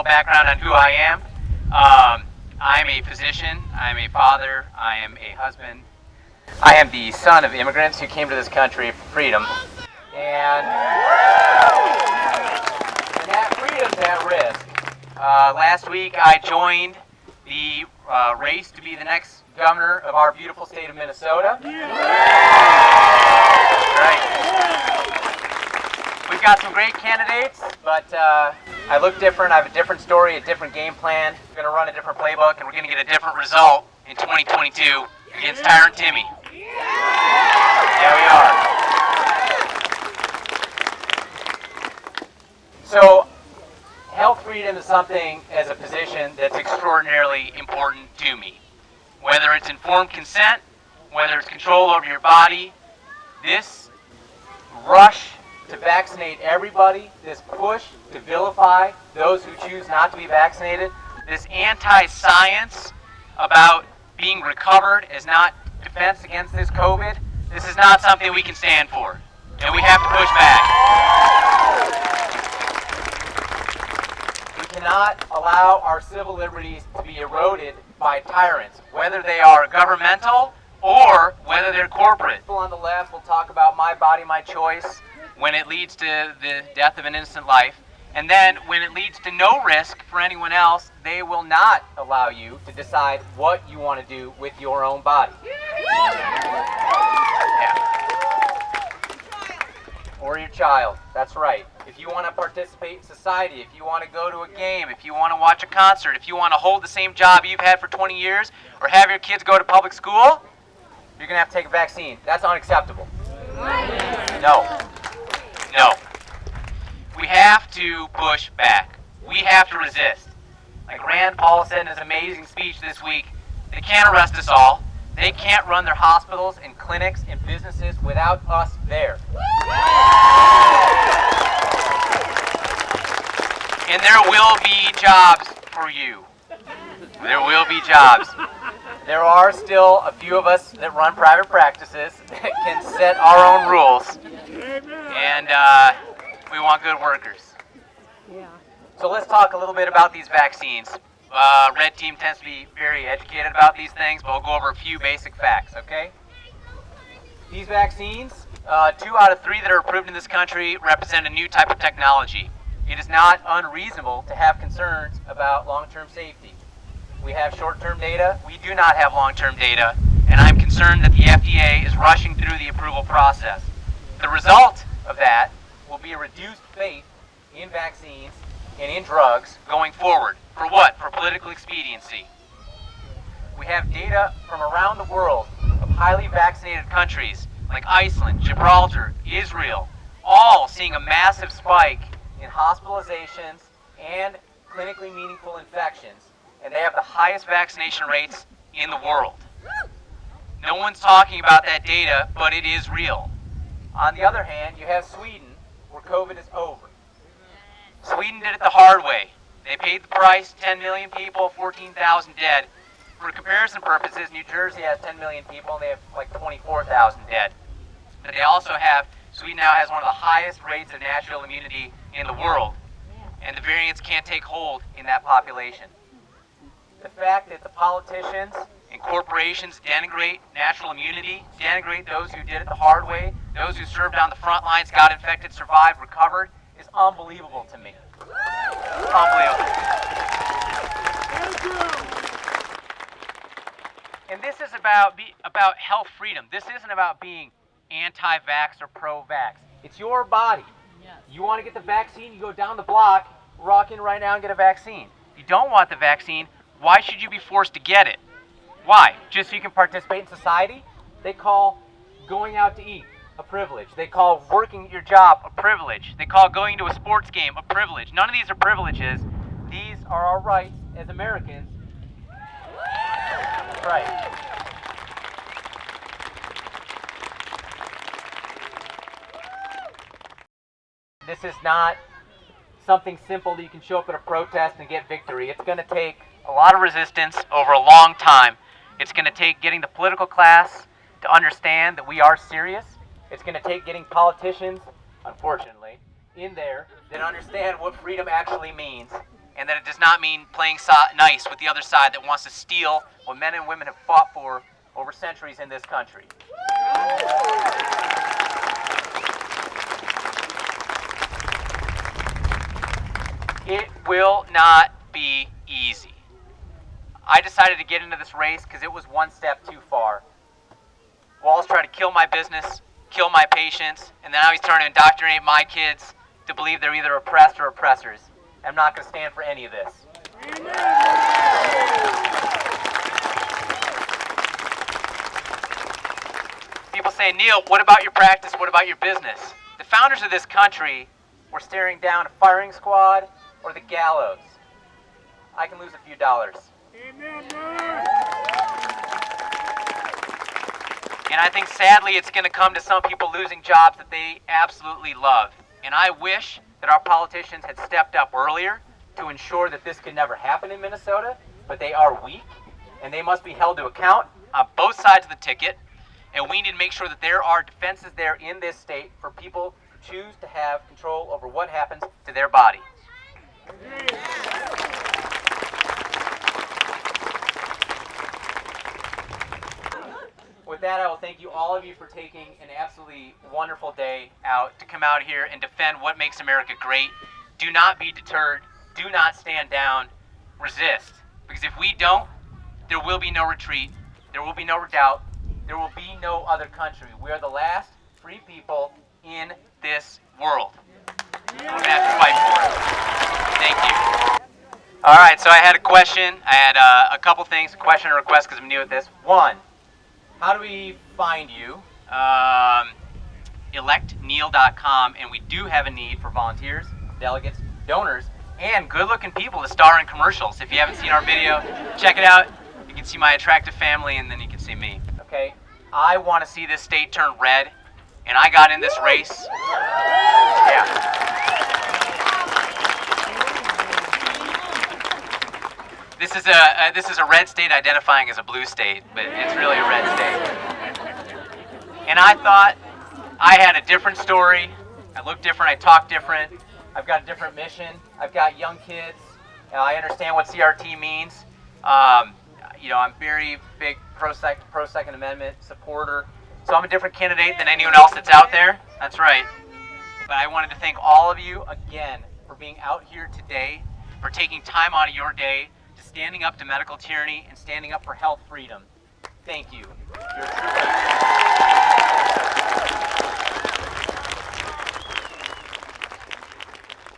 little background on who I am. I'm a physician, I'm a father, I am a husband. I am the son of immigrants who came to this country for freedom. And that freedom's at risk. Last week I joined the race to be the next governor of our beautiful state of Minnesota. Right. We've got some great candidates, but I look different. I have a different story, a different game plan. We're going to run a different playbook, and we're going to get a different result in 2022 against Tyrant Timmy. Yeah, we are. So, health freedom is something, as a physician, that's extraordinarily important to me. Whether it's informed consent, whether it's control over your body, this rush to vaccinate everybody, this push to vilify those who choose not to be vaccinated, this anti-science about being recovered as not defense against this COVID, this is not something we can stand for, and we have to push back. We cannot allow our civil liberties to be eroded by tyrants, whether they are governmental or whether they're corporate. People on the left will talk about my body, my choice, when it leads to the death of an innocent life. And then when it leads to no risk for anyone else, they will not allow you to decide what you want to do with your own body. Yeah. Or your child, that's right. If you want to participate in society, if you want to go to a game, if you want to watch a concert, if you want to hold the same job you've had for 20 years, or have your kids go to public school, you're going to have to take a vaccine. That's unacceptable. No. No. We have to push back. We have to resist. Like Rand Paul said in his amazing speech this week, they can't arrest us all. They can't run their hospitals and clinics and businesses without us there. And there will be jobs for you. There will be jobs. There are still a few of us that run private practices that can set our own rules. And we want good workers. Yeah. So let's talk a little bit about these vaccines. Red team tends to be very educated about these things, but we'll go over a few basic facts, okay? These vaccines, 2 out of 3 that are approved in this country represent a new type of technology. It is not unreasonable to have concerns about long-term safety. We have short-term data. We do not have long-term data, and I'm concerned that the FDA is rushing through the approval process. The result of that will be a reduced faith in vaccines and in drugs going forward. For what? For political expediency. We have data from around the world of highly vaccinated countries like Iceland, Gibraltar, Israel, all seeing a massive spike in hospitalizations and clinically meaningful infections, and they have the highest vaccination rates in the world. No one's talking about that data, but it is real. On the other hand, you have Sweden, where COVID is over. Sweden did it the hard way. They paid the price, 10 million people, 14,000 dead. For comparison purposes, New Jersey has 10 million people, and they have like 24,000 dead. But they also have, Sweden now has one of the highest rates of natural immunity in the world, and the variants can't take hold in that population. The fact that the politicians and corporations denigrate natural immunity, denigrate those who did it the hard way, those who served on the front lines, got infected, survived, recovered, is unbelievable to me. Unbelievable. And this is about health freedom. This isn't about being anti-vax or pro-vax. It's your body. You want to get the vaccine, you go down the block, walk in right now and get a vaccine. If you don't want the vaccine, why should you be forced to get it? Why? Just so you can participate in society? They call going out to eat a privilege. They call working at your job a privilege. They call going to a sports game a privilege. None of these are privileges. These are our rights as Americans. That's right. This is not something simple that you can show up at a protest and get victory. It's going to take a lot of resistance over a long time. It's going to take getting the political class to understand that we are serious. It's going to take getting politicians, unfortunately, in there that understand what freedom actually means. and that it does not mean playing nice with the other side that wants to steal what men and women have fought for over centuries in this country. It will not be easy. I decided to get into this race because it was one step too far. Walls tried to kill my business, kill my patients, and now he's trying to indoctrinate my kids to believe they're either oppressed or oppressors. I'm not going to stand for any of this. People say, Neil, what about your practice? What about your business? The founders of this country were staring down a firing squad or the gallows. I can lose a few dollars. And I think sadly it's going to come to some people losing jobs that they absolutely love. And I wish that our politicians had stepped up earlier to ensure that this could never happen in Minnesota, but they are weak and they must be held to account on both sides of the ticket. And we need to make sure that there are defenses there in this state for people who choose to have control over what happens to their body. With that, I will thank you, all of you, for taking an absolutely wonderful day out to come out here and defend what makes America great. Do not be deterred. Do not stand down. Resist. Because if we don't, there will be no retreat. There will be no redoubt. There will be no other country. We are the last free people in this world. We're going to have to fight for it. Thank you. All right, so I had a question. I had a couple things, a question and a request because I'm new at this. One, how do we find you? Electneil.com, and we do have a need for volunteers, delegates, donors, and good-looking people to star in commercials. If you haven't seen our video, check it out. You can see my attractive family, and then you can see me. Okay, I want to see this state turn red, and I got in this race. Yeah. This is a red state identifying as a blue state, but it's really a red state. And I thought I had a different story. I look different. I talk different. I've got a different mission. I've got young kids. I understand what CRT means. I'm very big pro-Second Amendment supporter. So I'm a different candidate than anyone else that's out there. That's right. But I wanted to thank all of you again for being out here today, for taking time out of your day, to standing up to medical tyranny and standing up for health freedom. Thank you. You're a true